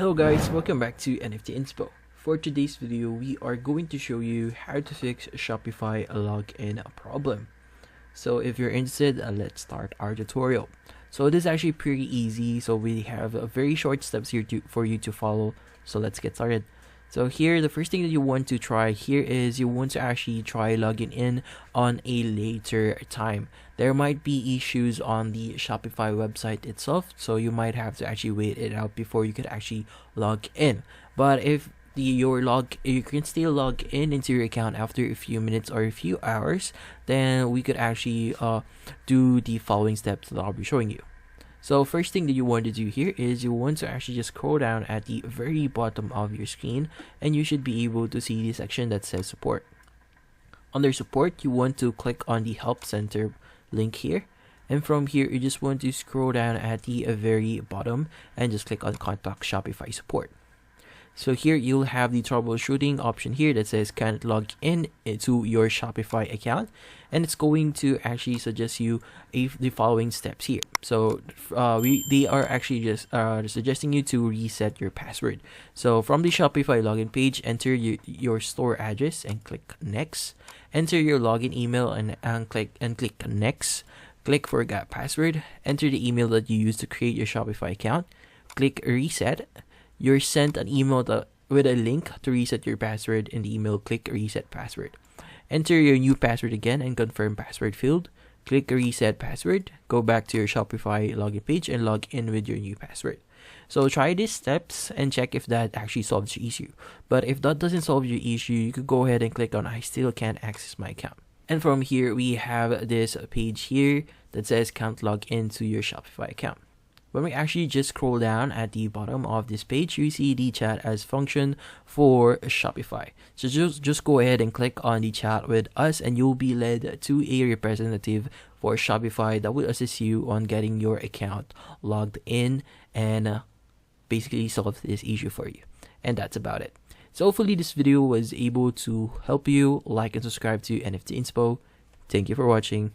Hello guys, welcome back to NFT Inspo. For today's video, we are going to show you how to fix Shopify login problem. So if you're interested, let's start our tutorial. So this is actually pretty easy. So we have very short steps here for you to follow. So let's get started. So here, the first thing that you want to try here is you want to actually try logging in on a later time. There might be issues on the Shopify website itself, so you might have to actually wait it out before you could actually log in. But if you can still log in into your account after a few minutes or a few hours, then we could actually do the following steps that I'll be showing you. So first thing that you want to do here is you want to actually just scroll down at the very bottom of your screen, and you should be able to see the section that says support. Under support, you want to click on the help center link here, and from here you just want to scroll down at the very bottom and just click on contact Shopify support. So here you'll have the troubleshooting option here that says can't log in to your Shopify account, and it's going to actually suggest you the following steps here. So they are actually just suggesting you to reset your password. So from the Shopify login page, enter your store address and click next. Enter your login email and click next. Click forgot password. Enter the email that you used to create your Shopify account. Click reset. You're sent an email with a link to reset your password. In the email, click reset password. Enter your new password again and confirm password field. Click reset password. Go back to your Shopify login page and log in with your new password. So try these steps and check if that actually solves your issue. But if that doesn't solve your issue, you could go ahead and click on I still can't access my account. And from here, we have this page here that says can't log into your Shopify account. When we actually just scroll down at the bottom of this page, you see the chat as function for Shopify. So just go ahead and click on the chat with us, and you'll be led to a representative for Shopify that will assist you on getting your account logged in and basically solve this issue for you. And that's about it. So hopefully this video was able to help you. Like and subscribe to NFT Inspo. Thank you for watching.